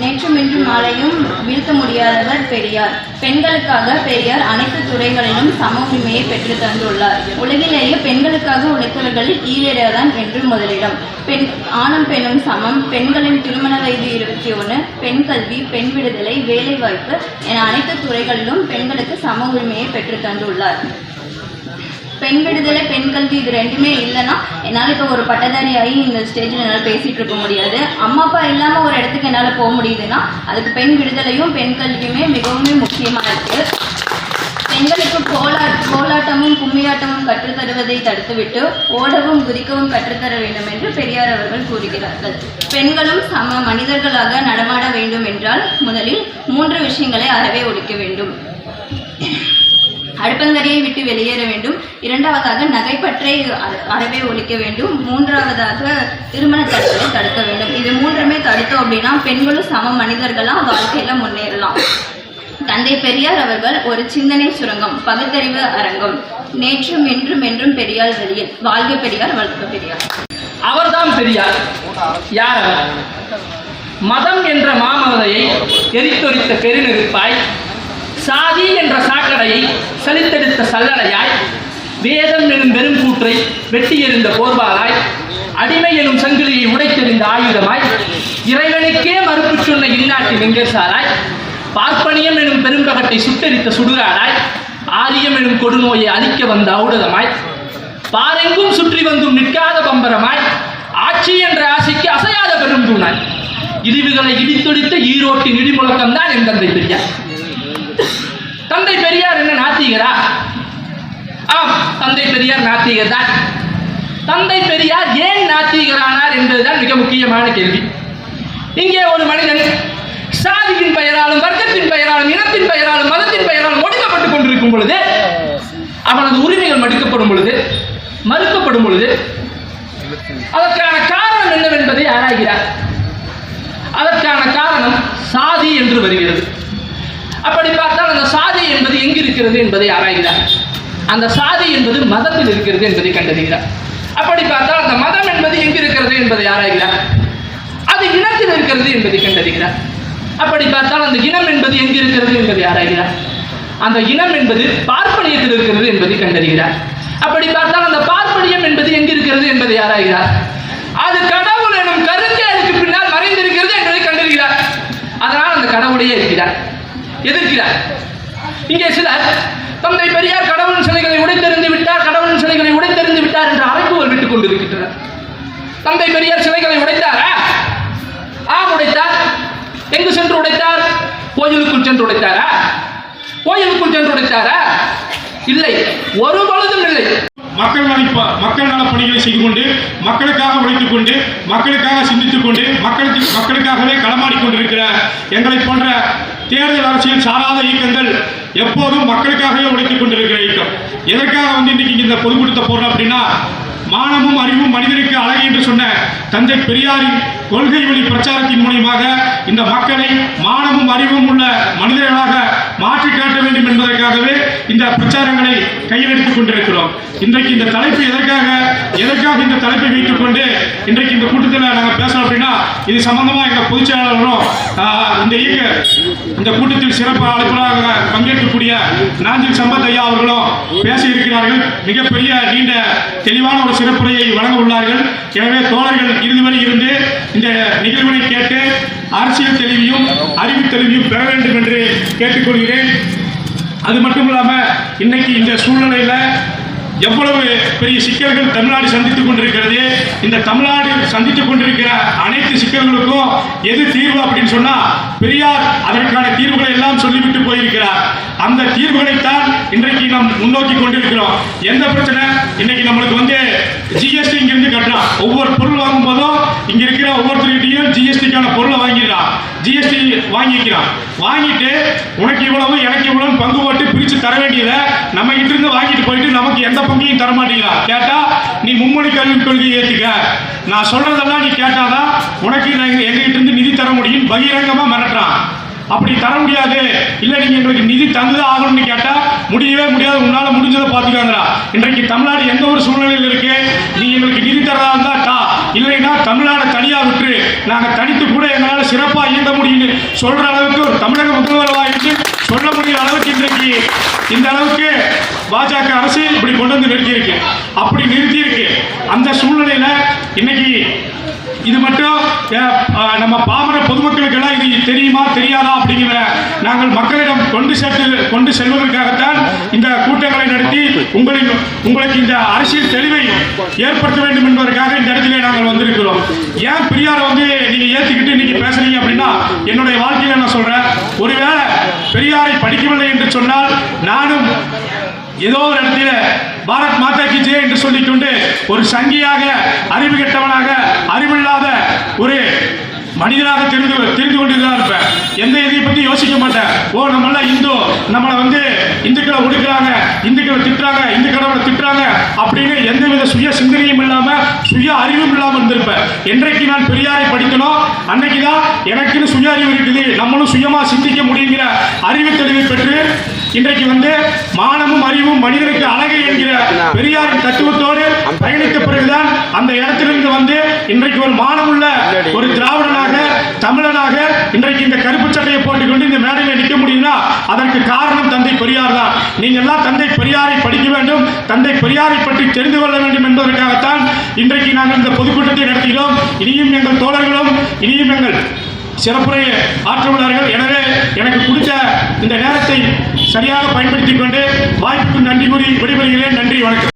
நேற்றும் இன்றும் மாலையும் வீழ்த்த முடியாதவர் பெரியார். பெண்களுக்காக பெரியார் அனைத்து துறைகளிலும் சம உரிமையை பெற்று தந்துள்ளார். உலகிலேயே பெண்களுக்காக உழைத்தவர்களில் ஈவேராதான் என்று முதலிடம். ஆணும் பெண்ணும் சமம், பெண்களின் திருமண வயது 21, பெண் கல்வி, பெண் விடுதலை, வேலைவாய்ப்பு என அனைத்து துறைகளிலும் பெண்களுக்கு சம உரிமையை பெற்று தந்துள்ளார். பெண் விடுதலை, பெண் கல்வி இது ரெண்டுமே இல்லைன்னா என்னால் இப்போ ஒரு பட்டதாரி ஆகி இந்த ஸ்டேஜில் என்னால் பேசிகிட்டு இருக்க முடியாது. அம்மா அப்பா இல்லாமல் ஒரு இடத்துக்கு என்னால் போக முடியுதுன்னா அதுக்கு பெண் விடுதலையும் பெண் கல்வியுமே மிகவும் முக்கியமாக இருக்குது. பெண்களுக்கு கோலாட்டமும் கும்மியாட்டமும் கற்றுத்தருவதை தடுத்துவிட்டு ஓடவும் குதிக்கவும் கற்றுத்தர வேண்டும் என்று பெரியார் அவர்கள் கூறுகிறார்கள். பெண்களும் சம மனிதர்களாக நடமாட வேண்டும் என்றால் முதலில் 3 விஷயங்களை அறவே ஒழிக்க வேண்டும். அடுப்பங்கரையை விட்டு வெளியேற வேண்டும். 2வதாக நகைப்பற்றை அறவே ஒழிக்க வேண்டும். 3வதாக திருமண தடைகளை தடுக்க வேண்டும். இது 3மே தடுத்தோம் அப்படின்னா பெண்களும் சம வாழ்க்கையில் வாழ்க்கையில முன்னேறலாம். தந்தை பெரியார் அவர்கள் ஒரு சிந்தனை சுரங்கம், பகுத்தறிவு அரங்கம். நேற்றும் இன்றும் என்றும் பெரியார் வெளியில். வாழ்க பெரியார், வளர்க்க பெரியார். அவர்தான் பெரியார். யார்? மதம் என்ற மாமதையை எரித்தொரித்த பெருநெருப்பாய், சாதி என்ற சாக்கடையை சலித்தெடுத்த சல்லடையாய், வேதம் எனும் பெரும் கூற்றை வெட்டி எறிந்த போர்வாளாய், அடிமை எனும் சங்கிலியை உடைத்தெறிந்த ஆயுதமாய், இறைவனுக்கே மறுப்பு சொன்ன இந்நாட்டு வெங்கசாராய், பார்ப்பனியம் எனும் பெரும்பகட்டை சுட்டெரித்த சுடுகாடாய், ஆரியம் எனும் கொடுநோயை அழிக்க வந்த ஔடதமாய், பாரெங்கும் சுற்றி வந்தும் நிற்காத பம்பரமாய், ஆட்சி என்ற ஆசைக்கு அசையாத பெரும் தூணாய், இழிவுகளை இடித்தொடித்த ஈரோட்டின் இடிமுழக்கம் தான் என் தந்தை பெரியார். தந்தை பெரியார் என்ன நாத்திகரா? ஆம், தந்தை பெரியார் நாத்திகர் தான். தந்தை பெரியார் ஏன் நாத்திகரானார் என்பதுதான் மிக முக்கியமான கேள்வி. இங்கே ஒரு மனிதன் சாதியின் பெயராலும், வர்க்கத்தின் பெயராலும், இனத்தின் பெயராலும், மதத்தின் பெயராலும் ஒடுக்கப்பட்டுக் கொண்டிருக்கும் பொழுது, அவனது உரிமைகள் மறுக்கப்படும் பொழுது அதற்கான காரணம் என்னவென்பதை ஆராய்கிறார். அதற்கான காரணம் சாதி என்று வருகிறது. அப்படி பார்த்தால் அந்த சாதி என்பது எங்கு இருக்கிறது என்பதை ஆராய்கிறார். அந்த சாதி என்பது மதத்தில் இருக்கிறது என்பதை கண்டறிகிறார். அப்படி பார்த்தால் அந்த மதம் என்பது எங்கு இருக்கிறது என்பதை ஆராய்கிறார். அது இனத்தில் இருக்கிறது என்பதை கண்டறிகிறார். அப்படி பார்த்தால் அந்த இனம் என்பது எங்கு இருக்கிறது என்பதை ஆராய்கிறார். அந்த இனம் என்பது பார்ப்பனியத்தில் இருக்கிறது என்பதை கண்டறிகிறார். அப்படி பார்த்தால் அந்த பார்ப்பனியம் என்பது எங்கு இருக்கிறது என்பதை ஆராய்கிறார். அது கடவுள் எனும் கருங்கேலுக்கு பின்னால் மறைந்திருக்கிறது என்பதை கண்டறிகிறார். அதனால் அந்த கடவுளையே எதிர்க்கிறார். இங்கே சிலர் தந்தை பெரியார் கடவுளின் சிலைகளை உடைத்தெறிந்து விட்டார், கடவுளின் சிலைகளை உடைத்தெறிந்து விட்டார் என்று அழைப்புகள் விட்டுக் கொண்டிருக்கின்றனர். தந்தை பெரியார் சிலைகளை உடைத்தாரா? ஆம், உடைத்தார். எங்கு சென்று உடைத்தார்? கோயிலுக்குள் சென்று உடைத்தாரா? கோயிலுக்குள் சென்று உடைத்தாரா? இல்லை, ஒரு பொழுதும் இல்லை. மக்கள் நல பணிகளை செய்து கொண்டு, மக்களுக்காக உழைத்துக் கொண்டு, மக்களுக்காக சிந்தித்துக் கொண்டு, மக்களுக்காகவே களமாடிக் கொண்டிருக்கிற எங்களை போன்ற தேர்தல் அரசியல் சாராத இயக்கங்கள் எப்போதும் மக்களுக்காகவே உழைத்துக் கொண்டிருக்கிற இயக்கம். எதற்காக இன்னைக்கு இந்த பொதுக்கூட்டத்தை போடுறோம் அப்படின்னா, மானமும் அறிவும் மனிதனுக்கு அழகு என்று சொன்ன தந்தை பெரியாரின் கொள்கை வழி பிரச்சாரத்தின் மூலமாக இந்த மக்களை மானமும் அறிவும் உள்ள மனிதர்களாக மாற்றி காட்ட வேண்டும் என்பதற்காகவே இந்த பிரச்சாரங்களை கையில் எடுத்துக் கொண்டிருக்கிறோம். இன்றைக்கு இந்த தலைப்பு எதற்காக இந்த தலைப்பை வைத்துக் கொண்டு இன்றைக்கு இந்த கூட்டத்தில் நாங்கள் பேசுறோம் அப்படின்னா, இது சம்பந்தமா எங்கள் பொதுச் செயலாளரும் இந்த கூட்டத்தில் சிறப்பு அழைப்பாளராக பங்கேற்கக்கூடிய நாஞ்சில் சம்பத் ஐயா அவர்களும் பேச இருக்கிறார்கள். மிகப்பெரிய நீண்ட தெளிவான ஒரு சிறப்புரையை வழங்க உள்ளார்கள். எனவே தோழர்கள் இறுதி வரை இருந்து இந்த நிகழ்வினை கேட்டு அரசியல் தெளிவையும் அறிவு தெளிவையும் பெற வேண்டும் என்று கேட்டுக்கொள்கிறேன். அது மட்டும் இல்லாமல் இன்னைக்கு இந்த சூழ்நிலையில் எவ்வளவு பெரிய சிக்கல்கள் தமிழ்நாடு சந்தித்துக் கொண்டிருக்கிறது. இந்த தமிழ்நாடு சந்தித்துக் கொண்டிருக்கிற அனைத்து சிக்கல்களுக்கும் எது தீர்வு அப்படின்னு சொன்னா, பெரியார் அதற்கான தீர்வுகளை எல்லாம் சொல்லிவிட்டு போயிருக்கிறார். அந்த தீர்வுகளைத்தான் இன்றைக்கு நாம் முன்னோக்கி கொண்டிருக்கிறோம். எந்த பிரச்சனை இன்னைக்கு நம்மளுக்கு ஜிஎஸ்டி இங்கிருந்து கட்டுறான். ஒவ்வொரு பொருள் வாங்கும் போதும் இங்க இருக்கிற ஒவ்வொருத்தருக்கிட்டையும் ஜிஎஸ்டிக்கான பொருளை வாங்கிடுறான். ஜிஎஸ்டி வாங்கிக்கிறான். வாங்கிட்டு உனக்கு இவ்வளவு எனக்கு இவ்வளவு பங்கு போட்டு பிரிச்சு தர வேண்டியதை நம்ம கிட்ட இருந்து வாங்கிட்டு போயிட்டு நமக்கு எந்த பங்கையும் தர மாட்டீங்களா? கேட்டா நீ மும்மொழி கல்விக் கொள்கையை ஏத்துக்க, நான் சொல்றதெல்லாம் நீ கேட்டாதான் உனக்கு எங்ககிட்ட இருந்து நிதி தர முடியும் பகிரங்கமா மிரட்டுறான். அப்படி தர முடியாது, இல்லை நீங்கள் எங்களுக்கு நிதி தந்துதான் ஆகணும்னு கேட்டால் முடியவே முடியாது, உன்னால் முடிஞ்சதை பார்த்துக்காங்கடா. இன்றைக்கு தமிழ்நாடு எந்த ஒரு சூழ்நிலையில் இருக்கு, நீ எங்களுக்கு நிதி தரதா இருந்தால் தா, இல்லைன்னா தமிழ்நாடு தனியாக விட்டு நாங்கள் தனித்து கூட எங்களால் சிறப்பாக இயங்க முடியும்னு சொல்கிற அளவுக்கு ஒரு தமிழக முதல்வராகிட்டு சொல்ல முடிகிற அளவுக்கு இன்றைக்கு இந்த அளவுக்கு பாஜக அரசு இப்படி கொண்டு வந்து நிறுத்தியிருக்கு. அப்படி நிறுத்தியிருக்கு அந்த சூழ்நிலையில் இன்னைக்கு இது மட்டும் நம்ம பாமர பொதுமக்களுக்கெல்லாம் இது தெரியுமா தெரியாதா அப்படிங்கிற நாங்கள் மக்களிடம் கொண்டு செல்வதற்காகத்தான் இந்த கூட்டங்களை நடத்தி உங்களுக்கு இந்த அரசியல் தெளிவை ஏற்படுத்த வேண்டும் என்பதற்காக இந்த இடத்திலே நாங்கள் வந்திருக்கிறோம். ஏன் பெரியாரை வந்து நீங்க ஏற்றுக்கிட்டு இன்னைக்கு பேசுறீங்க அப்படின்னா, என்னுடைய வாழ்க்கையில நான் சொல்றேன், ஒருவேளை பெரியாரை படிக்கவில்லை என்று சொன்னால் நானும் ஏதோ ஒரு இடத்துல பாரத் மாதா கி ஜெய் என்று சொல்லிக்கொண்டு ஒரு சங்கியாக, அறிவு கெட்டவனாக, அறிவில்லாத ஒரு மனிதனாக தெரிந்து கொண்டுதான் இருப்பேன். எந்த இதை பற்றி யோசிக்க மாட்டேன். ஓ நம்மளாம் இந்து, நம்மளை வந்து இந்துக்களை ஒடுக்குறாங்க, இந்துக்களை திட்டுறாங்க, இந்து கடவுளை திட்டுறாங்க அப்படின்னு எந்தவித சுய சிந்தனையும் இல்லாமல், சுய அறிவும் இல்லாமல் இருந்திருப்பேன். என்றைக்கு நான் பெரியாரை படிக்கணும் அன்னைக்கு தான் எனக்குன்னு சுய அறிவு இருக்குது, நம்மளும் சுயமாக சிந்திக்க முடியுங்கிற அறிவு தெளிவை பெற்று இன்றைக்கு வந்து மானமும் அறிவும் மனிதனுக்கு அழகு என்கிற பெரியாரின் தத்துவத்தோடு பயணித்த பிறகுதான் அந்த இடத்திலிருந்து வந்து இன்றைக்கு ஒரு மானமுள்ள ஒரு திராவிடனாக, தமிழனாக இன்றைக்கு இந்த கருப்பு சட்டையை போட்டுக்கொண்டு இந்த மேடையில் நிற்க முடியும்னா அதற்கு காரணம் தந்தை பெரியார் தான். நீங்க எல்லாம் தந்தை பெரியாரை படிக்க வேண்டும், தந்தை பெரியாரை பற்றி தெரிந்து கொள்ள வேண்டும் என்பதற்காகத்தான் இன்றைக்கு நாங்கள் இந்த பொதுக்கூட்டத்தை நடத்துகிறோம். இனியும் எங்கள் தோழர்களும் இனியும் எங்கள் சிறப்புரை ஆற்ற உள்ளார்கள். எனவே எனக்கு கொடுத்த இந்த நேரத்தை சரியாக பயன்படுத்திக் கொண்டு வாய்ப்புக்கு நன்றி கூறி விடைபெறுகிறேன். நன்றி, வணக்கம்.